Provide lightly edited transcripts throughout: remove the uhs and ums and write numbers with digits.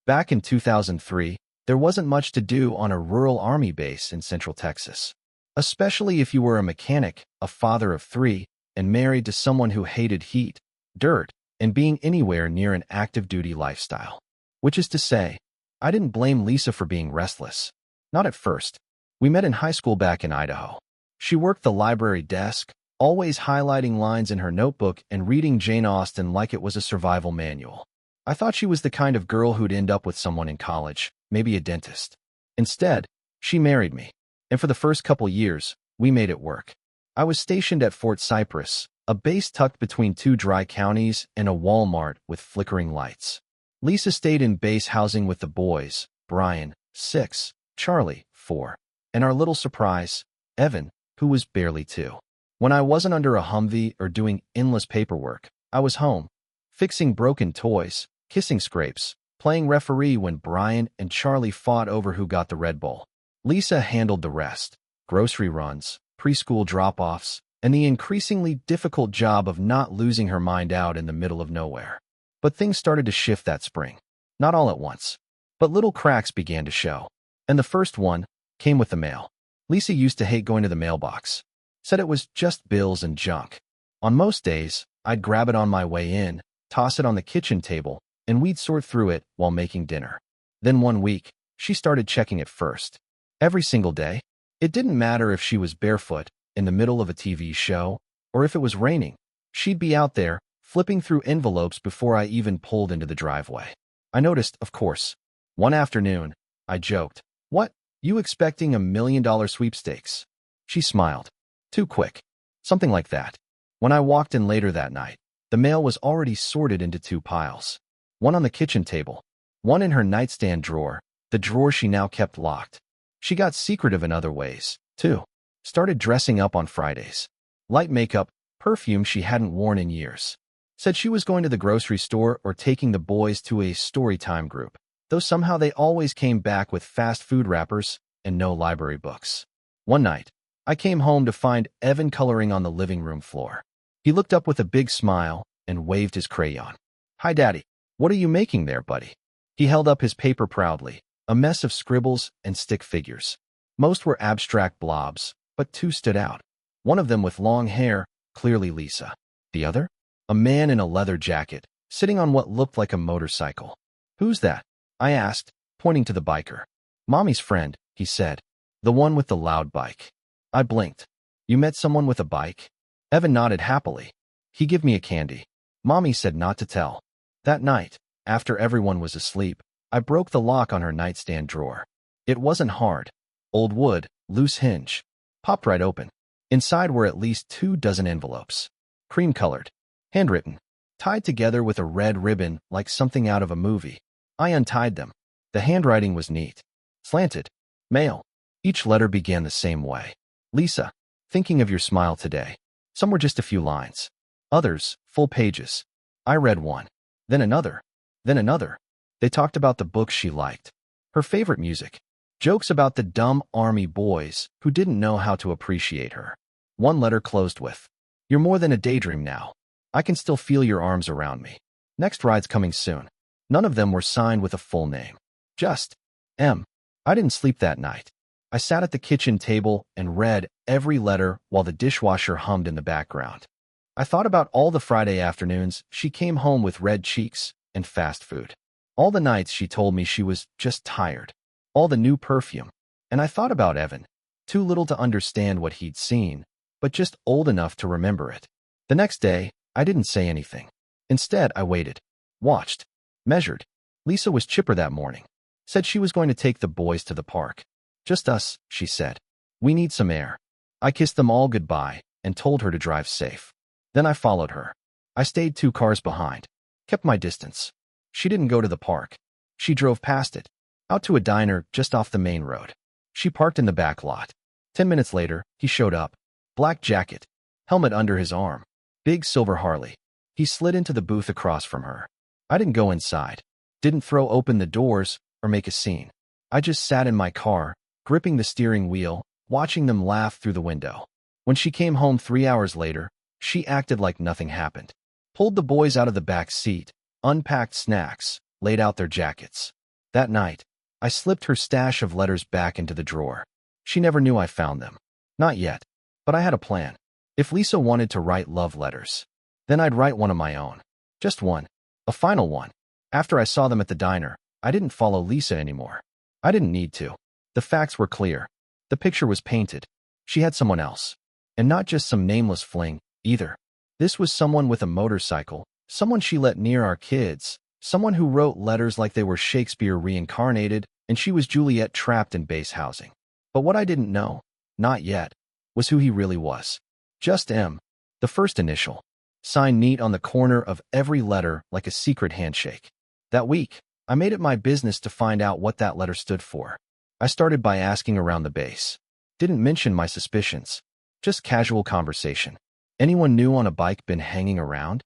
Back in 2003, there wasn't much to do on a rural army base in Central Texas. Especially if you were a mechanic, a father of three, and married to someone who hated heat, dirt, and being anywhere near an active-duty lifestyle. Which is to say, I didn't blame Lisa for being restless. Not at first. We met in high school back in Idaho. She worked the library desk, always highlighting lines in her notebook and reading Jane Austen like it was a survival manual. I thought she was the kind of girl who'd end up with someone in college, maybe a dentist. Instead, she married me, and for the first couple years, we made it work. I was stationed at Fort Cypress, a base tucked between two dry counties and a Walmart with flickering lights. Lisa stayed in base housing with the boys, Brian, 6, Charlie, 4, and our little surprise, Evan, who was barely 2. When I wasn't under a Humvee or doing endless paperwork, I was home, fixing broken toys, kissing scrapes, playing referee when Brian and Charlie fought over who got the Red Bull. Lisa handled the rest, grocery runs, preschool drop-offs, and the increasingly difficult job of not losing her mind out in the middle of nowhere. But things started to shift that spring. Not all at once, but little cracks began to show. And the first one came with the mail. Lisa used to hate going to the mailbox. Said it was just bills and junk. On most days, I'd grab it on my way in, toss it on the kitchen table, and we'd sort through it while making dinner. Then one week, she started checking it first. Every single day. It didn't matter if she was barefoot, in the middle of a TV show, or if it was raining. She'd be out there, flipping through envelopes before I even pulled into the driveway. I noticed, of course. One afternoon, I joked, "What, you expecting $1 million sweepstakes?" She smiled. "Too quick." Something like that. When I walked in later that night, the mail was already sorted into 2 piles. One on the kitchen table, one in her nightstand drawer, the drawer she now kept locked. She got secretive in other ways, too. Started dressing up on Fridays. Light makeup, perfume she hadn't worn in years. Said she was going to the grocery store or taking the boys to a story time group, though somehow they always came back with fast food wrappers and no library books. One night, I came home to find Evan coloring on the living room floor. He looked up with a big smile and waved his crayon. "Hi, Daddy. What are you making there, buddy?" He held up his paper proudly, a mess of scribbles and stick figures. Most were abstract blobs, but 2 stood out. One of them with long hair, clearly Lisa. The other? A man in a leather jacket, sitting on what looked like a motorcycle. "Who's that?" I asked, pointing to the biker. "Mommy's friend," he said. "The one with the loud bike." I blinked. "You met someone with a bike?" Evan nodded happily. "He gave me a candy. Mommy said not to tell." That night, after everyone was asleep, I broke the lock on her nightstand drawer. It wasn't hard. Old wood, loose hinge. Popped right open. Inside were at least 2 dozen envelopes. Cream-colored. Handwritten. Tied together with a red ribbon like something out of a movie. I untied them. The handwriting was neat. Slanted. Mail. Each letter began the same way. "Lisa, thinking of your smile today." Some were just a few lines. Others, full pages. I read one. Then another. Then another. They talked about the books she liked. Her favorite music. Jokes about the dumb army boys who didn't know how to appreciate her. One letter closed with, "You're more than a daydream now. I can still feel your arms around me. Next ride's coming soon." None of them were signed with a full name. Just M. I didn't sleep that night. I sat at the kitchen table and read every letter while the dishwasher hummed in the background. I thought about all the Friday afternoons she came home with red cheeks and fast food. All the nights she told me she was just tired. All the new perfume. And I thought about Evan. Too little to understand what he'd seen, but just old enough to remember it. The next day, I didn't say anything. Instead, I waited. Watched. Measured. Lisa was chipper that morning. Said she was going to take the boys to the park. "Just us," she said. "We need some air." I kissed them all goodbye and told her to drive safe. Then I followed her. I stayed 2 cars behind. Kept my distance. She didn't go to the park. She drove past it. Out to a diner just off the main road. She parked in the back lot. 10 minutes later, he showed up. Black jacket. Helmet under his arm. Big silver Harley. He slid into the booth across from her. I didn't go inside. Didn't throw open the doors or make a scene. I just sat in my car, gripping the steering wheel, watching them laugh through the window. When she came home 3 hours later, she acted like nothing happened. Pulled the boys out of the back seat, unpacked snacks, laid out their jackets. That night, I slipped her stash of letters back into the drawer. She never knew I found them. Not yet. But I had a plan. If Lisa wanted to write love letters, then I'd write one of my own. Just one. A final one. After I saw them at the diner, I didn't follow Lisa anymore. I didn't need to. The facts were clear. The picture was painted. She had someone else. And not just some nameless fling, either. This was someone with a motorcycle, someone she let near our kids, someone who wrote letters like they were Shakespeare reincarnated, and she was Juliet trapped in base housing. But what I didn't know, not yet, was who he really was. Just M, the first initial, signed neat on the corner of every letter like a secret handshake. That week, I made it my business to find out what that letter stood for. I started by asking around the base. Didn't mention my suspicions. Just casual conversation. Anyone new on a bike been hanging around?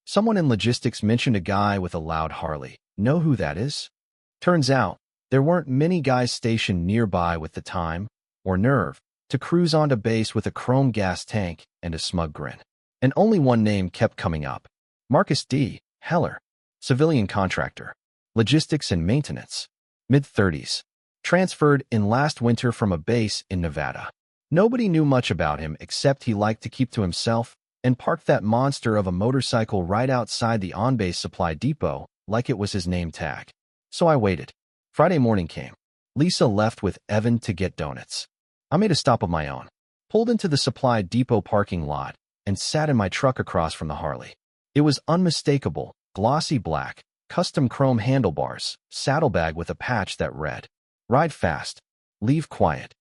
Someone in logistics mentioned a guy with a loud Harley. Know who that is? Turns out, there weren't many guys stationed nearby with the time, or nerve, to cruise onto base with a chrome gas tank and a smug grin. And only one name kept coming up. Marcus D. Heller. Civilian contractor. Logistics and maintenance. Mid-30s. Transferred in last winter from a base in Nevada. Nobody knew much about him except he liked to keep to himself and parked that monster of a motorcycle right outside the on-base supply depot like it was his name tag. So I waited. Friday morning came. Lisa left with Evan to get donuts. I made a stop of my own, pulled into the supply depot parking lot, and sat in my truck across from the Harley. It was unmistakable, glossy black, custom chrome handlebars, saddlebag with a patch that read, "Ride fast, leave quiet."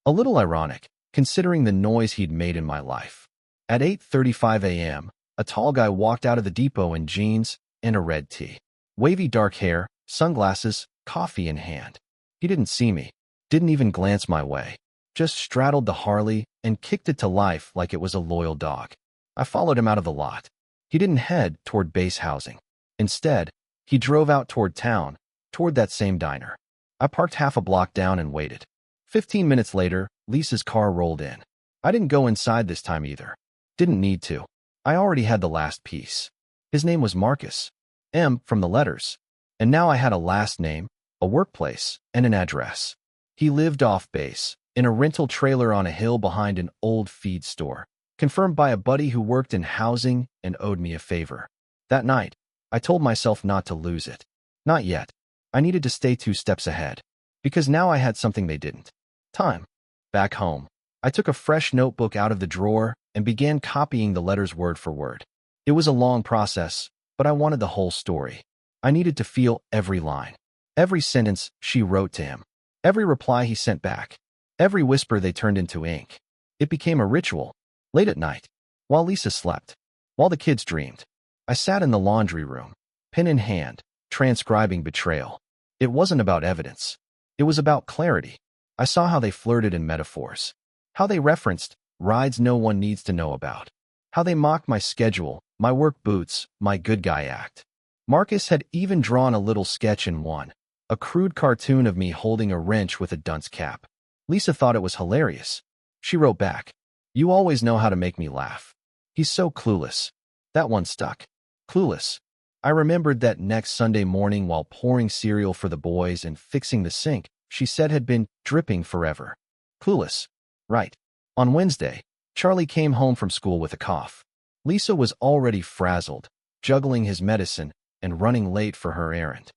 A little ironic, considering the noise he'd made in my life. At 8:35 a.m., a tall guy walked out of the depot in jeans and a red tee. Wavy dark hair, sunglasses, coffee in hand. He didn't see me, didn't even glance my way, just straddled the Harley and kicked it to life like it was a loyal dog. I followed him out of the lot. He didn't head toward base housing. Instead, he drove out toward town, toward that same diner. I parked half a block down and waited. 15 minutes later, Lisa's car rolled in. I didn't go inside this time either. Didn't need to. I already had the last piece. His name was Marcus. M from the letters. And now I had a last name, a workplace, and an address. He lived off base, in a rental trailer on a hill behind an old feed store, confirmed by a buddy who worked in housing and owed me a favor. That night, I told myself not to lose it. Not yet. I needed to stay 2 steps ahead. Because now I had something they didn't. Time. Back home, I took a fresh notebook out of the drawer and began copying the letters word for word. It was a long process, but I wanted the whole story. I needed to feel every line, every sentence she wrote to him, every reply he sent back, every whisper they turned into ink. It became a ritual. Late at night, while Lisa slept, while the kids dreamed, I sat in the laundry room, pen in hand, transcribing betrayal. It wasn't about evidence. It was about clarity. I saw how they flirted in metaphors, how they referenced rides no one needs to know about, how they mocked my schedule, my work boots, my good guy act. Marcus had even drawn a little sketch in one, a crude cartoon of me holding a wrench with a dunce cap. Lisa thought it was hilarious. She wrote back, "You always know how to make me laugh. He's so clueless." That one stuck. Clueless. I remembered that next Sunday morning while pouring cereal for the boys and fixing the sink, she said had been dripping forever. Clueless. Right. On Wednesday, Charlie came home from school with a cough. Lisa was already frazzled, juggling his medicine and running late for her errand.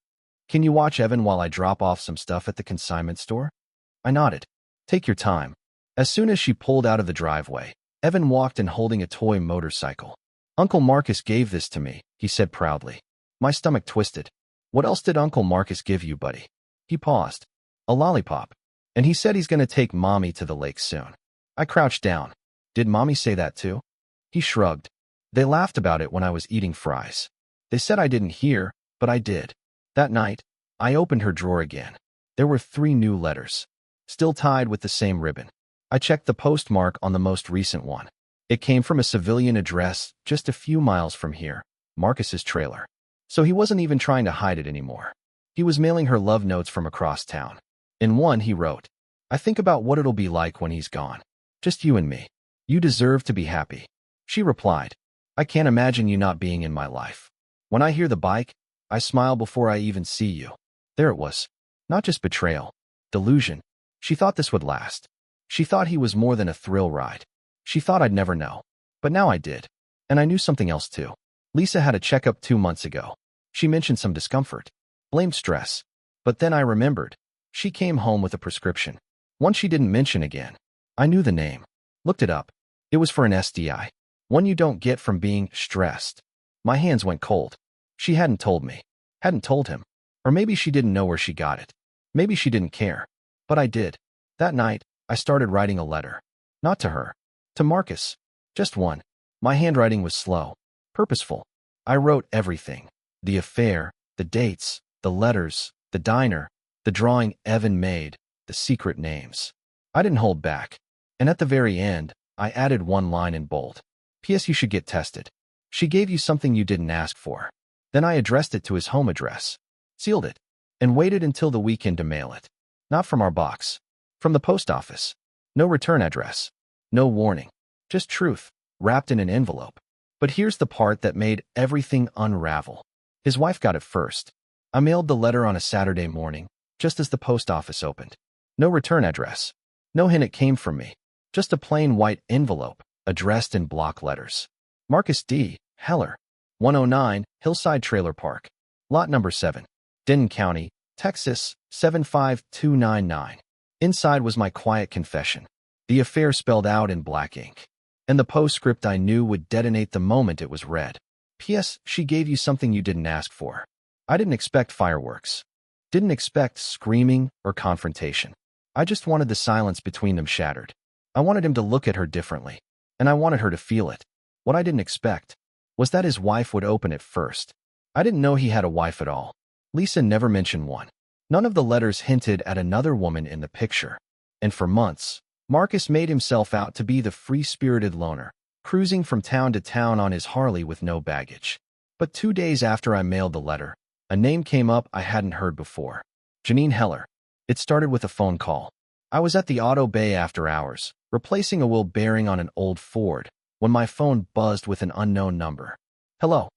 "Can you watch Evan while I drop off some stuff at the consignment store?" I nodded. "Take your time." As soon as she pulled out of the driveway, Evan walked in holding a toy motorcycle. "Uncle Marcus gave this to me," he said proudly. My stomach twisted. "What else did Uncle Marcus give you, buddy?" He paused. "A lollipop. And he said he's going to take Mommy to the lake soon." I crouched down. "Did Mommy say that too?" He shrugged. "They laughed about it when I was eating fries. They said I didn't hear, but I did." That night, I opened her drawer again. There were 3 new letters, still tied with the same ribbon. I checked the postmark on the most recent one. It came from a civilian address just a few miles from here, Marcus's trailer. So he wasn't even trying to hide it anymore. He was mailing her love notes from across town. In one, he wrote, "I think about what it'll be like when he's gone. Just you and me. You deserve to be happy." She replied, "I can't imagine you not being in my life. When I hear the bike, I smile before I even see you." There it was. Not just betrayal. Delusion. She thought this would last. She thought he was more than a thrill ride. She thought I'd never know. But now I did. And I knew something else too. Lisa had a checkup 2 months ago. She mentioned some discomfort. Blamed stress. But then I remembered. She came home with a prescription. One she didn't mention again. I knew the name. Looked it up. It was for an STI. One you don't get from being stressed. My hands went cold. She hadn't told me. Hadn't told him. Or maybe she didn't know where she got it. Maybe she didn't care. But I did. That night, I started writing a letter. Not to her. To Marcus. Just one. My handwriting was slow. Purposeful. I wrote everything. The affair, the dates, the letters, the diner, the drawing Evan made, the secret names. I didn't hold back. And at the very end, I added one line in bold. P.S. You should get tested. She gave you something you didn't ask for. Then I addressed it to his home address. Sealed it. And waited until the weekend to mail it. Not from our box. From the post office. No return address. No warning. Just truth, wrapped in an envelope. But here's the part that made everything unravel. His wife got it first. I mailed the letter on a Saturday morning, just as the post office opened. No return address. No hint it came from me. Just a plain white envelope, addressed in block letters. Marcus D. Heller. 109, Hillside Trailer Park. Lot number 7. Denton County, Texas, 75299. Inside was my quiet confession. The affair spelled out in black ink. And the postscript I knew would detonate the moment it was read. P.S. She gave you something you didn't ask for. I didn't expect fireworks. Didn't expect screaming or confrontation. I just wanted the silence between them shattered. I wanted him to look at her differently. And I wanted her to feel it. What I didn't expect was that his wife would open it first. I didn't know he had a wife at all. Lisa never mentioned one. None of the letters hinted at another woman in the picture. And for months, Marcus made himself out to be the free-spirited loner, cruising from town to town on his Harley with no baggage. But 2 days after I mailed the letter, a name came up I hadn't heard before. Janine Heller. It started with a phone call. I was at the auto bay after hours, replacing a wheel bearing on an old Ford, when my phone buzzed with an unknown number. Hello.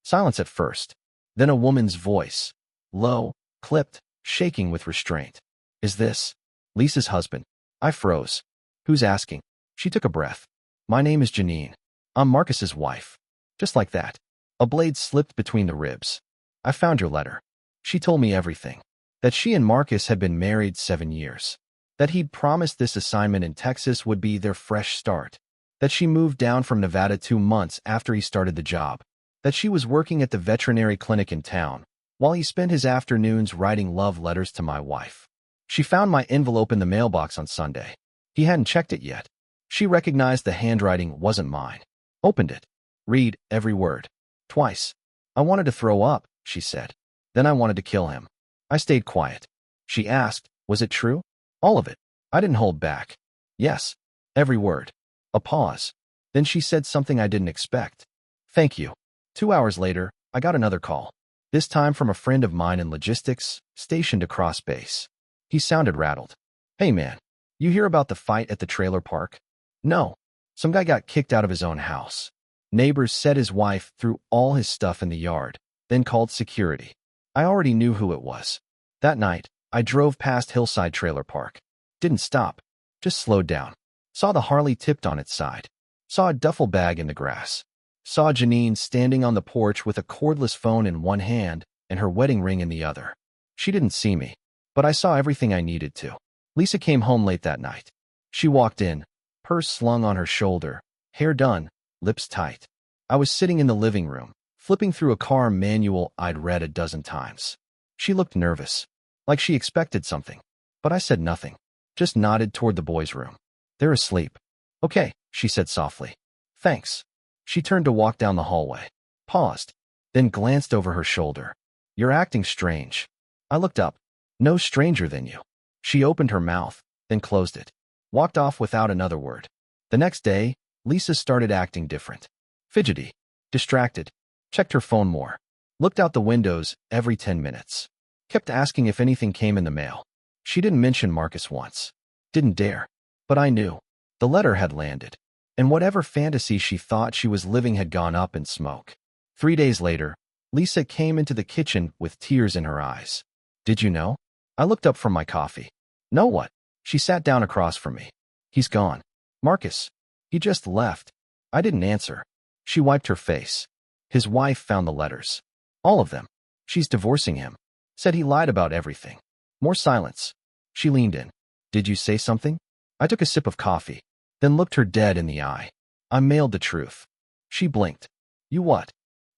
Silence at first. Then a woman's voice. Low, clipped, shaking with restraint. Is this Lisa's husband? I froze. Who's asking? She took a breath. My name is Janine. I'm Marcus's wife. Just like that. A blade slipped between the ribs. I found your letter. She told me everything. That she and Marcus had been married 7 years. That he'd promised this assignment in Texas would be their fresh start. That she moved down from Nevada 2 months after he started the job. That she was working at the veterinary clinic in town, while he spent his afternoons writing love letters to my wife. She found my envelope in the mailbox on Sunday. He hadn't checked it yet. She recognized the handwriting wasn't mine. Opened it. Read every word. Twice. I wanted to throw up, she said. Then I wanted to kill him. I stayed quiet. She asked, was it true? All of it. I didn't hold back. Yes. Every word. A pause. Then she said something I didn't expect. Thank you. 2 hours later, I got another call. This time from a friend of mine in logistics, stationed across base. He sounded rattled. Hey man, you hear about the fight at the trailer park? No. Some guy got kicked out of his own house. Neighbors said his wife threw all his stuff in the yard, then called security. I already knew who it was. That night, I drove past Hillside Trailer Park. Didn't stop. Just slowed down. Saw the Harley tipped on its side. Saw a duffel bag in the grass. Saw Janine standing on the porch with a cordless phone in one hand and her wedding ring in the other. She didn't see me, but I saw everything I needed to. Lisa came home late that night. She walked in, purse slung on her shoulder, hair done, lips tight. I was sitting in the living room, flipping through a car manual I'd read a dozen times. She looked nervous, like she expected something, but I said nothing, just nodded toward the boys' room. They're asleep. Okay, she said softly. Thanks. She turned to walk down the hallway, paused, then glanced over her shoulder. You're acting strange. I looked up. No stranger than you. She opened her mouth, then closed it. Walked off without another word. The next day, Lisa started acting different. Fidgety. Distracted. Checked her phone more. Looked out the windows every 10 minutes. Kept asking if anything came in the mail. She didn't mention Marcus once. Didn't dare. But I knew. The letter had landed. And whatever fantasy she thought she was living had gone up in smoke. 3 days later, Lisa came into the kitchen with tears in her eyes. Did you know? I looked up from my coffee. Know what? She sat down across from me. He's gone. Marcus. He just left. I didn't answer. She wiped her face. His wife found the letters. All of them. She's divorcing him. Said he lied about everything. More silence. She leaned in. Did you say something? I took a sip of coffee, then looked her dead in the eye. I mailed the truth. She blinked. You what?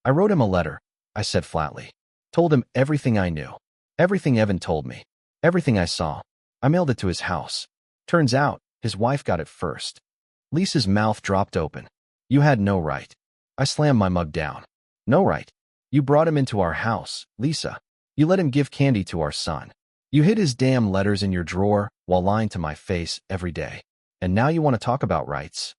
I wrote him a letter, I said flatly. Told him everything I knew. Everything Evan told me. Everything I saw. I mailed it to his house. Turns out, his wife got it first. Lisa's mouth dropped open. You had no right. I slammed my mug down. No right. You brought him into our house, Lisa. You let him give candy to our son. You hid his damn letters in your drawer while lying to my face every day. And now you want to talk about rights?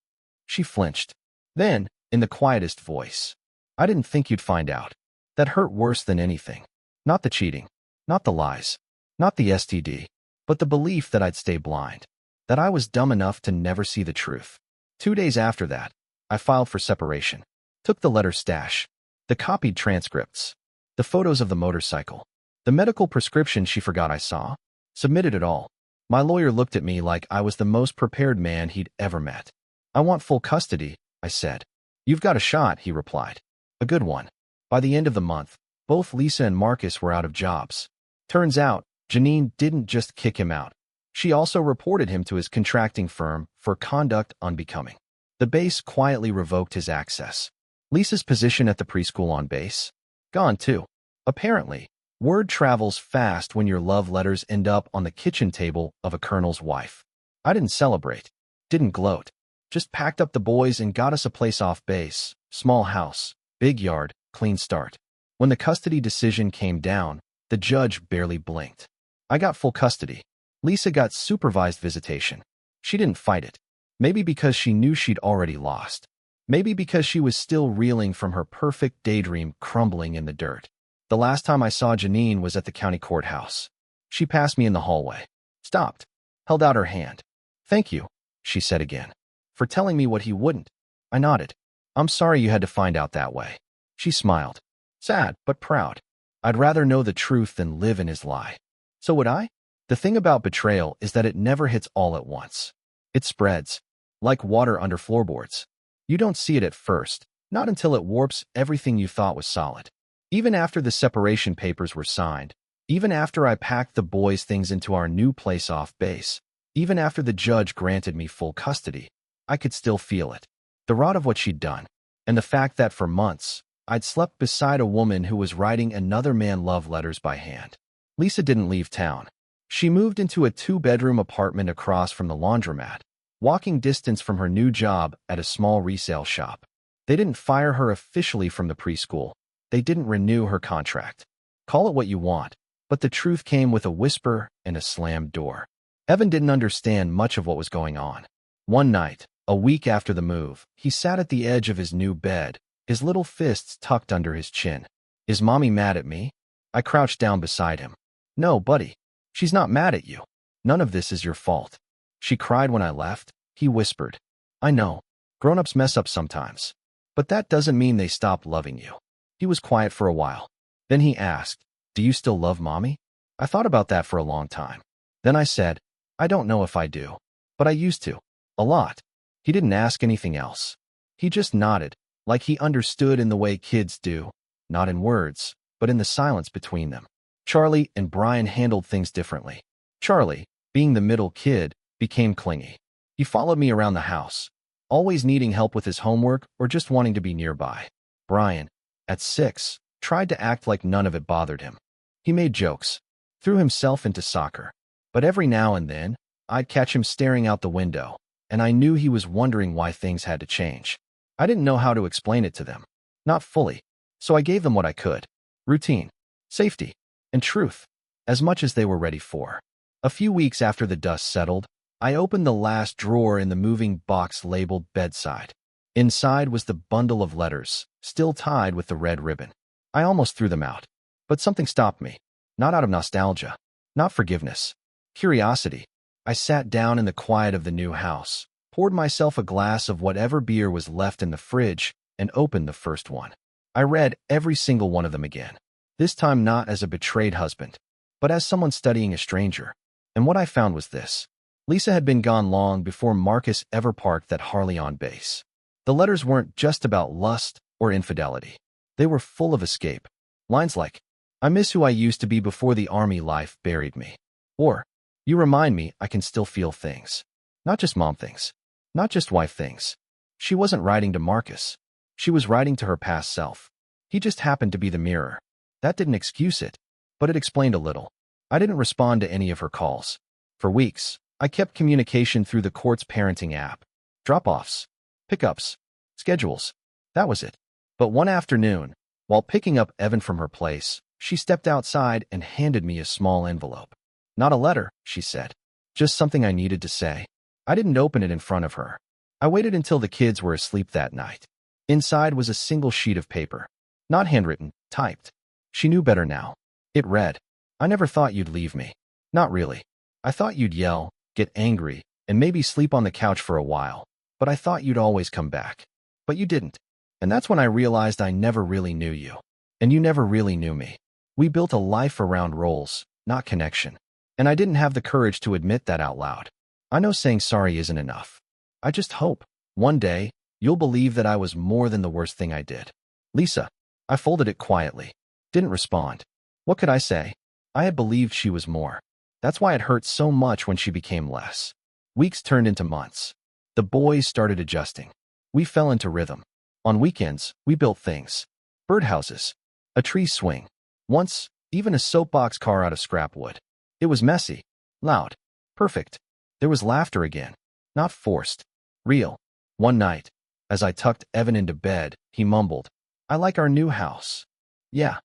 She flinched. Then, in the quietest voice, I didn't think you'd find out. That hurt worse than anything. Not the cheating. Not the lies. Not the STD. But the belief that I'd stay blind. That I was dumb enough to never see the truth. 2 days after that, I filed for separation. Took the letter stash. The copied transcripts. The photos of the motorcycle. The medical prescription she forgot I saw. Submitted it all. My lawyer looked at me like I was the most prepared man he'd ever met. I want full custody, I said. You've got a shot, he replied. A good one. By the end of the month, both Lisa and Marcus were out of jobs. Turns out, Janine didn't just kick him out. She also reported him to his contracting firm for conduct unbecoming. The base quietly revoked his access. Lisa's position at the preschool on base? Gone too. Apparently, word travels fast when your love letters end up on the kitchen table of a colonel's wife. I didn't celebrate. Didn't gloat. Just packed up the boys and got us a place off base. Small house, big yard, clean start. When the custody decision came down, the judge barely blinked. I got full custody. Lisa got supervised visitation. She didn't fight it. Maybe because she knew she'd already lost. Maybe because she was still reeling from her perfect daydream crumbling in the dirt. The last time I saw Janine was at the county courthouse. She passed me in the hallway. Stopped. Held out her hand. Thank you, she said again. For telling me what he wouldn't. I nodded. I'm sorry you had to find out that way. She smiled. Sad, but proud. I'd rather know the truth than live in his lie. So would I? The thing about betrayal is that it never hits all at once. It spreads. Like water under floorboards. You don't see it at first, not until it warps everything you thought was solid. Even after the separation papers were signed, even after I packed the boys' things into our new place off base, even after the judge granted me full custody, I could still feel it. The rot of what she'd done, and the fact that for months, I'd slept beside a woman who was writing another man love letters by hand. Lisa didn't leave town. She moved into a 2-bedroom apartment across from the laundromat, walking distance from her new job at a small resale shop. They didn't fire her officially from the preschool. They didn't renew her contract. Call it what you want, but the truth came with a whisper and a slammed door. Evan didn't understand much of what was going on. One night, a week after the move, he sat at the edge of his new bed, his little fists tucked under his chin. Is Mommy mad at me? I crouched down beside him. No, buddy. She's not mad at you. None of this is your fault. She cried when I left, he whispered. I know. Grown-ups mess up sometimes. But that doesn't mean they stop loving you. He was quiet for a while. Then he asked, do you still love Mommy? I thought about that for a long time. Then I said, I don't know if I do. But I used to. A lot. He didn't ask anything else. He just nodded, like he understood in the way kids do, not in words, but in the silence between them. Charlie and Brian handled things differently. Charlie, being the middle kid, became clingy. He followed me around the house, always needing help with his homework or just wanting to be nearby. Brian, at 6, tried to act like none of it bothered him. He made jokes, threw himself into soccer. But every now and then, I'd catch him staring out the window, and I knew he was wondering why things had to change. I didn't know how to explain it to them. Not fully. So I gave them what I could. Routine, safety, and truth, as much as they were ready for. A few weeks after the dust settled, I opened the last drawer in the moving box labeled bedside. Inside was the bundle of letters, still tied with the red ribbon. I almost threw them out. But something stopped me. Not out of nostalgia. Not forgiveness. Curiosity. I sat down in the quiet of the new house, poured myself a glass of whatever beer was left in the fridge, and opened the first one. I read every single one of them again. This time not as a betrayed husband, but as someone studying a stranger. And what I found was this. Lisa had been gone long before Marcus ever parked that Harley on base. The letters weren't just about lust or infidelity. They were full of escape. Lines like, "I miss who I used to be before the army life buried me." Or, "You remind me I can still feel things." Not just mom things. Not just wife things. She wasn't writing to Marcus. She was writing to her past self. He just happened to be the mirror. That didn't excuse it, but it explained a little. I didn't respond to any of her calls. For weeks, I kept communication through the court's parenting app. Drop-offs, pickups, schedules. That was it. But one afternoon, while picking up Evan from her place, she stepped outside and handed me a small envelope. "Not a letter," she said. "Just something I needed to say." I didn't open it in front of her. I waited until the kids were asleep that night. Inside was a single sheet of paper. Not handwritten, typed. She knew better now. It read, "I never thought you'd leave me. Not really. I thought you'd yell, get angry, and maybe sleep on the couch for a while. But I thought you'd always come back. But you didn't. And that's when I realized I never really knew you. And you never really knew me. We built a life around roles, not connection. And I didn't have the courage to admit that out loud. I know saying sorry isn't enough. I just hope, one day, you'll believe that I was more than the worst thing I did. Lisa." I folded it quietly. Didn't respond. What could I say? I had believed she was more. That's why it hurt so much when she became less. Weeks turned into months. The boys started adjusting. We fell into rhythm. On weekends, we built things. Birdhouses. A tree swing. Once, even a soapbox car out of scrap wood. It was messy. Loud. Perfect. There was laughter again. Not forced. Real. One night, as I tucked Evan into bed, he mumbled, "I like our new house." "Yeah."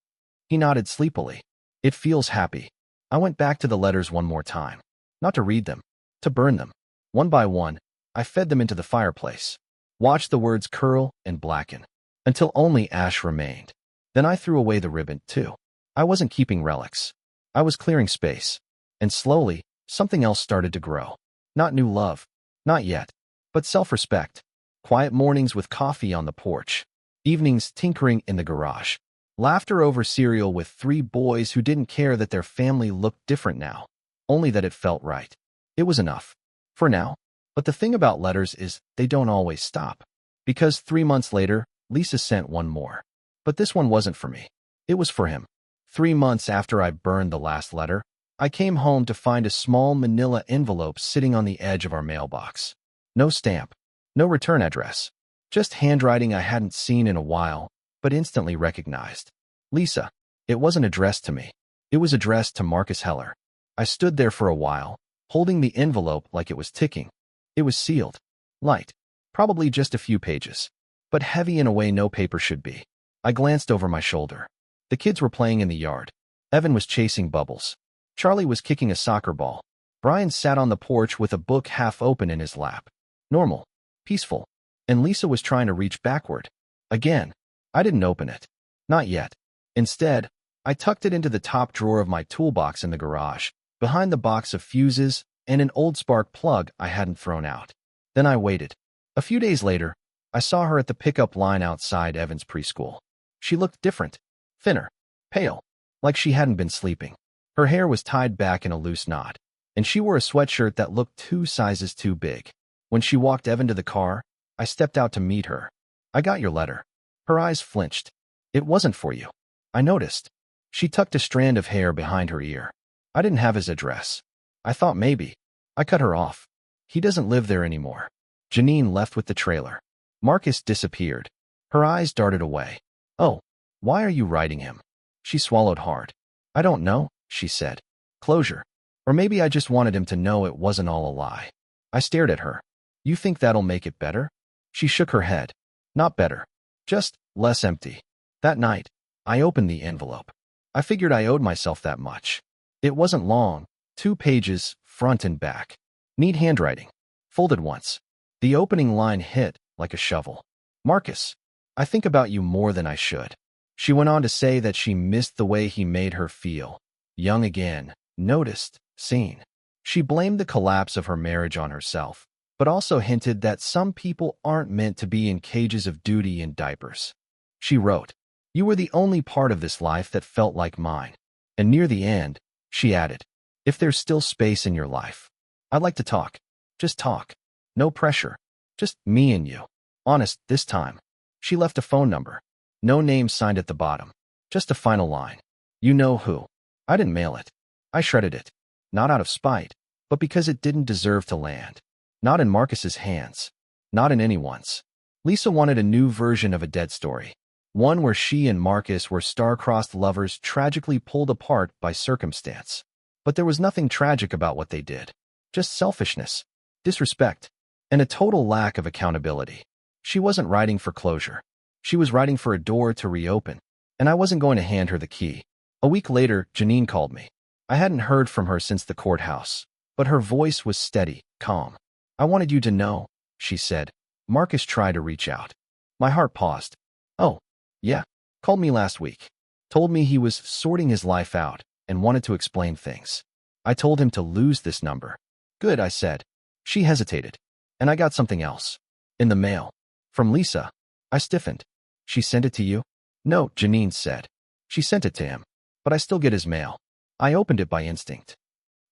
He nodded sleepily. "It feels happy." I went back to the letters one more time. Not to read them. To burn them. One by one, I fed them into the fireplace. Watched the words curl and blacken. Until only ash remained. Then I threw away the ribbon, too. I wasn't keeping relics. I was clearing space. And slowly, something else started to grow. Not new love. Not yet. But self-respect. Quiet mornings with coffee on the porch. Evenings tinkering in the garage. Laughter over cereal with 3 boys who didn't care that their family looked different now. Only that it felt right. It was enough. For now. But the thing about letters is they don't always stop. Because 3 months later, Lisa sent one more. But this one wasn't for me. It was for him. 3 months after I burned the last letter, I came home to find a small manila envelope sitting on the edge of our mailbox. No stamp. No return address. Just handwriting I hadn't seen in a while, but instantly recognized. Lisa. It wasn't addressed to me. It was addressed to Marcus Heller. I stood there for a while, holding the envelope like it was ticking. It was sealed. Light. Probably just a few pages. But heavy in a way no paper should be. I glanced over my shoulder. The kids were playing in the yard. Evan was chasing bubbles. Charlie was kicking a soccer ball. Brian sat on the porch with a book half open in his lap. Normal. Peaceful. And Lisa was trying to reach backward. Again. I didn't open it. Not yet. Instead, I tucked it into the top drawer of my toolbox in the garage, behind the box of fuses and an old spark plug I hadn't thrown out. Then I waited. A few days later, I saw her at the pickup line outside Evan's preschool. She looked different. Thinner. Pale. Like she hadn't been sleeping. Her hair was tied back in a loose knot, and she wore a sweatshirt that looked 2 sizes too big. When she walked Evan to the car, I stepped out to meet her. "I got your letter." Her eyes flinched. "It wasn't for you." I noticed. She tucked a strand of hair behind her ear. I didn't have his address. I thought maybe. I cut her off. He doesn't live there anymore. Janine left with the trailer. Marcus disappeared. Her eyes darted away. "Oh, why are you writing him?" She swallowed hard. "I don't know," she said. "Closure. Or maybe I just wanted him to know it wasn't all a lie." I stared at her. "You think that'll make it better?" She shook her head. "Not better. Just less empty." That night, I opened the envelope. I figured I owed myself that much. It wasn't long. 2 pages, front and back. Neat handwriting. Folded once. The opening line hit like a shovel. "Marcus, I think about you more than I should." She went on to say that she missed the way he made her feel. Young again. Noticed. Seen. She blamed the collapse of her marriage on herself, but also hinted that some people aren't meant to be in cages of duty and diapers. She wrote, "You were the only part of this life that felt like mine." And near the end, She added, if there's still space in your life, I'd like to talk. Just talk. No pressure. Just me and you. Honest this time. She left a phone number. No name signed at the bottom. Just a final line. You know who. I didn't mail it. I shredded it. Not out of spite, but because it didn't deserve to land. Not in Marcus's hands. Not in anyone's. Lisa wanted a new version of a dead story. One where she and Marcus were star-crossed lovers tragically pulled apart by circumstance. But there was nothing tragic about what they did. Just selfishness, disrespect, and a total lack of accountability. She wasn't writing for closure. She was writing for a door to reopen, and I wasn't going to hand her the key. A week later, Janine called me. I hadn't heard from her since the courthouse, but her voice was steady, calm. I wanted you to know, she said. Marcus tried to reach out. My heart paused. Oh, yeah, called me last week. Told me he was sorting his life out and wanted to explain things. I told him to lose this number. Good, I said. She hesitated. And I got something else. In the mail. From Lisa. I stiffened. She sent it to you? No, Janine said. She sent it to him. But I still get his mail. I opened it by instinct.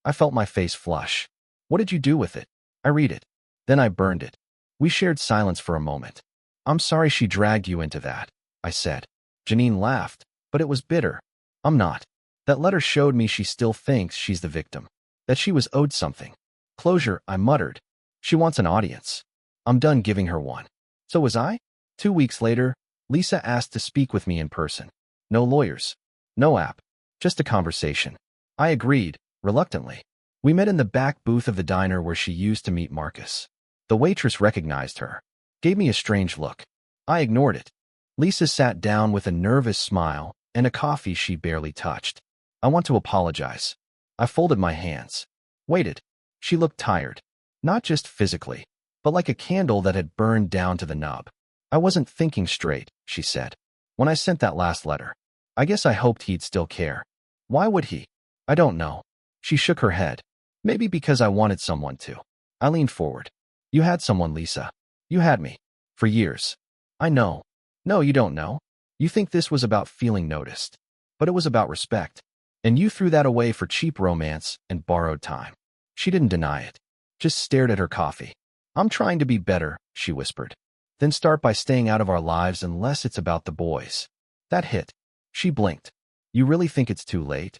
I felt my face flush. What did you do with it? I read it. Then I burned it. We shared silence for a moment. I'm sorry she dragged you into that, I said. Janine laughed, but it was bitter. I'm not. That letter showed me she still thinks she's the victim. That she was owed something. Closure, I muttered. She wants an audience. I'm done giving her one. So was I? 2 weeks later, Lisa asked to speak with me in person. No lawyers. No app. Just a conversation. I agreed, reluctantly. We met in the back booth of the diner where she used to meet Marcus. The waitress recognized her. Gave me a strange look. I ignored it. Lisa sat down with a nervous smile and a coffee she barely touched. I want to apologize. I folded my hands. Waited. She looked tired. Not just physically, but like a candle that had burned down to the nub. I wasn't thinking straight, she said. When I sent that last letter, I guess I hoped he'd still care. Why would he? I don't know. She shook her head. Maybe because I wanted someone to. I leaned forward. You had someone, Lisa. You had me. For years. I know. No, you don't know. You think this was about feeling noticed. But it was about respect. And you threw that away for cheap romance and borrowed time. She didn't deny it. Just stared at her coffee. I'm trying to be better, she whispered. Then start by staying out of our lives unless it's about the boys. That hit. She blinked. You really think it's too late?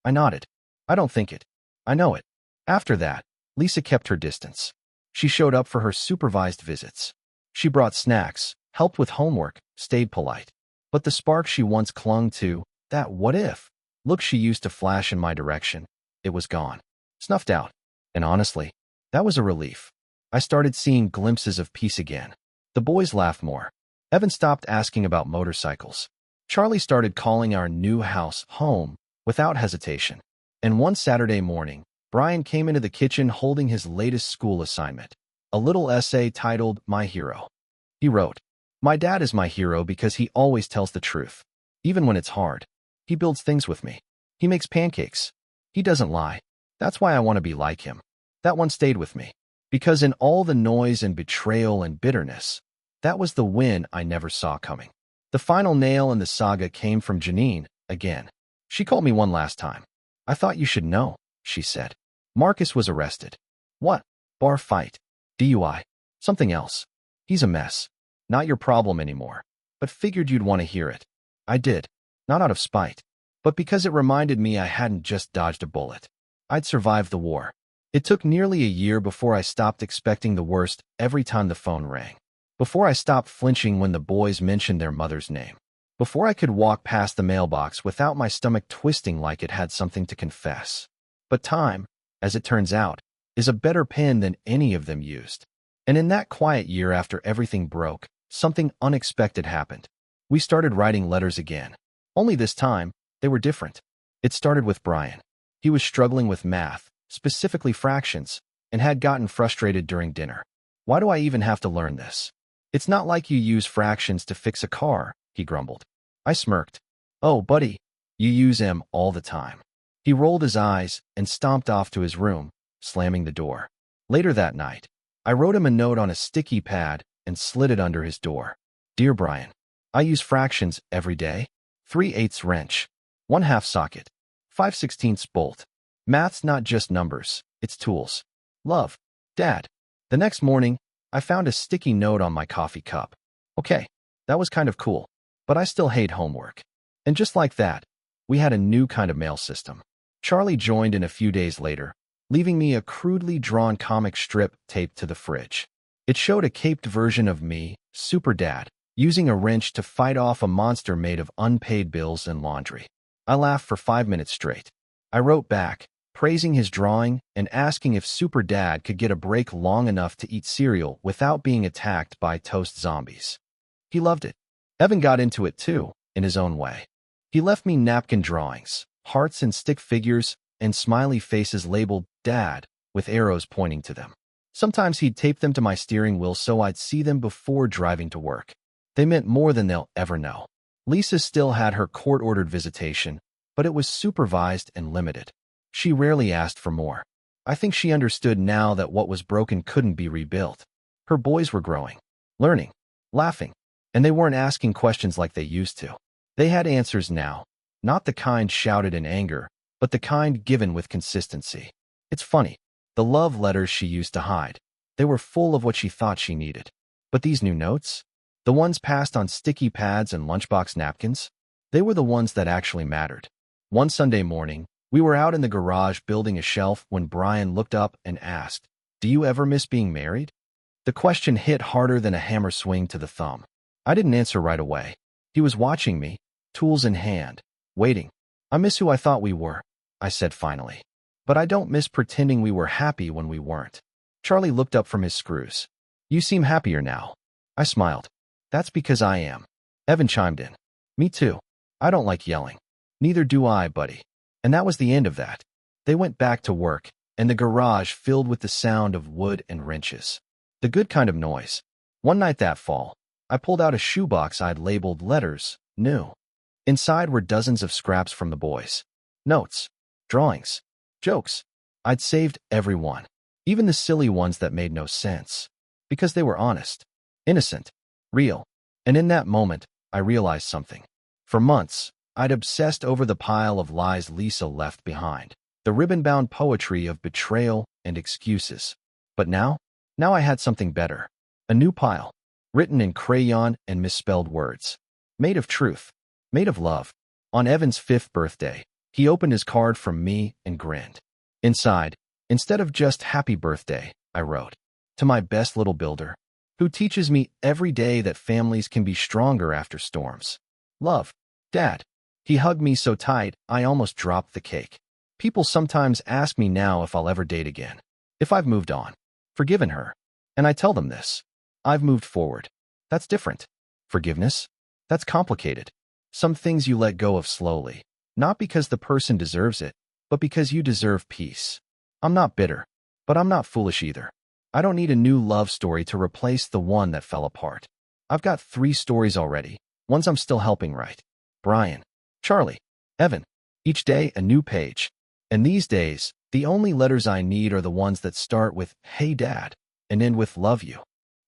I nodded. I don't think it. I know it. After that, Lisa kept her distance. She showed up for her supervised visits. She brought snacks, helped with homework, stayed polite. But the spark she once clung to, that what if look she used to flash in my direction, it was gone. Snuffed out. And honestly, that was a relief. I started seeing glimpses of peace again. The boys laughed more. Evan stopped asking about motorcycles. Charlie started calling our new house home without hesitation. And one Saturday morning, Brian came into the kitchen holding his latest school assignment, a little essay titled My Hero. He wrote, My dad is my hero because he always tells the truth, even when it's hard. He builds things with me. He makes pancakes. He doesn't lie. That's why I want to be like him. That one stayed with me. Because in all the noise and betrayal and bitterness, that was the win I never saw coming. The final nail in the saga came from Janine, again. She called me one last time. I thought you should know, she said. Marcus was arrested. What? Bar fight. DUI. Something else. He's a mess. Not your problem anymore. But figured you'd want to hear it. I did. Not out of spite. But because it reminded me I hadn't just dodged a bullet. I'd survived the war. It took nearly a year before I stopped expecting the worst every time the phone rang. Before I stopped flinching when the boys mentioned their mother's name. Before I could walk past the mailbox without my stomach twisting like it had something to confess. But time, as it turns out, is a better pen than any of them used. And in that quiet year after everything broke, something unexpected happened. We started writing letters again. Only this time, they were different. It started with Brian. He was struggling with math, specifically fractions, and had gotten frustrated during dinner. Why do I even have to learn this? It's not like you use fractions to fix a car, he grumbled. I smirked. Oh, buddy, you use M all the time. He rolled his eyes and stomped off to his room, slamming the door. Later that night, I wrote him a note on a sticky pad and slid it under his door. Dear Brian, I use fractions every day. 3/8 wrench, 1/2 socket, 5/16 bolt. Math's not just numbers, it's tools. Love, Dad. The next morning, I found a sticky note on my coffee cup. Okay, that was kind of cool, but I still hate homework. And just like that, we had a new kind of mail system. Charlie joined in a few days later, leaving me a crudely drawn comic strip taped to the fridge. It showed a caped version of me, Super Dad, using a wrench to fight off a monster made of unpaid bills and laundry. I laughed for 5 minutes straight. I wrote back, praising his drawing and asking if Super Dad could get a break long enough to eat cereal without being attacked by toast zombies. He loved it. Evan got into it too, in his own way. He left me napkin drawings, hearts and stick figures, and smiley faces labeled Dad with arrows pointing to them. Sometimes he'd tape them to my steering wheel so I'd see them before driving to work. They meant more than they'll ever know. Lisa still had her court-ordered visitation, but it was supervised and limited. She rarely asked for more. I think she understood now that what was broken couldn't be rebuilt. Her boys were growing, learning, laughing, and they weren't asking questions like they used to. They had answers now, not the kind shouted in anger, but the kind given with consistency. It's funny, the love letters she used to hide, they were full of what she thought she needed. But these new notes, the ones passed on sticky pads and lunchbox napkins, they were the ones that actually mattered. One Sunday morning, we were out in the garage building a shelf when Brian looked up and asked, "Do you ever miss being married?" The question hit harder than a hammer swing to the thumb. I didn't answer right away. He was watching me, tools in hand, waiting. "I miss who I thought we were," I said finally. "But I don't miss pretending we were happy when we weren't." Charlie looked up from his screws. "You seem happier now." I smiled. "That's because I am." Evan chimed in. "Me too. I don't like yelling." "Neither do I, buddy." And that was the end of that. They went back to work, and the garage filled with the sound of wood and wrenches. The good kind of noise. One night that fall, I pulled out a shoebox I'd labeled letters, new. Inside were dozens of scraps from the boys. Notes, drawings, jokes. I'd saved every one, even the silly ones that made no sense. Because they were honest, innocent, real. And in that moment, I realized something. For months, I'd obsessed over the pile of lies Lisa left behind, the ribbon-bound poetry of betrayal and excuses. But now I had something better. A new pile, written in crayon and misspelled words. Made of truth, made of love. On Evan's 5th birthday, he opened his card from me and grinned. Inside, instead of just happy birthday, I wrote, "To my best little builder, who teaches me every day that families can be stronger after storms. Love, Dad." He hugged me so tight, I almost dropped the cake. People sometimes ask me now if I'll ever date again, if I've moved on, forgiven her. And I tell them this. I've moved forward. That's different. Forgiveness? That's complicated. Some things you let go of slowly, not because the person deserves it, but because you deserve peace. I'm not bitter, but I'm not foolish either. I don't need a new love story to replace the one that fell apart. I've got 3 stories already, ones I'm still helping write. Brian, Charlie, Evan. Each day, a new page. And these days, the only letters I need are the ones that start with, "Hey Dad," and end with, "Love you."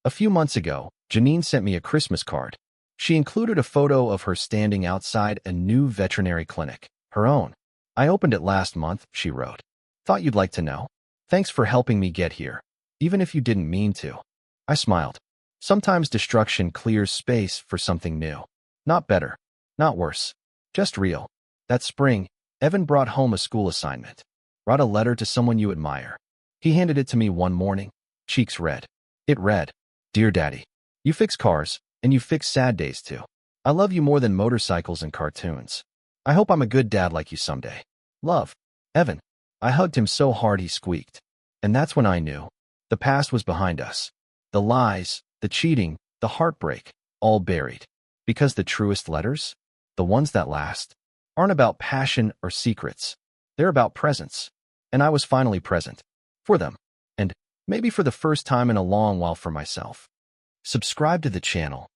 A few months ago, Janine sent me a Christmas card. She included a photo of her standing outside a new veterinary clinic, her own. "I opened it last month," she wrote. "Thought you'd like to know. Thanks for helping me get here, even if you didn't mean to." I smiled. Sometimes destruction clears space for something new. Not better, not worse. Just real. That spring, Evan brought home a school assignment. "Write a letter to someone you admire." He handed it to me one morning, cheeks red. It read, "Dear Daddy, you fix cars, and you fix sad days too. I love you more than motorcycles and cartoons. I hope I'm a good dad like you someday. Love, Evan." I hugged him so hard he squeaked. And that's when I knew. The past was behind us. The lies, the cheating, the heartbreak, all buried. Because the truest letters, the ones that last, aren't about passion or secrets. They're about presence. And I was finally present. For them. And, maybe for the first time in a long while, for myself. Subscribe to the channel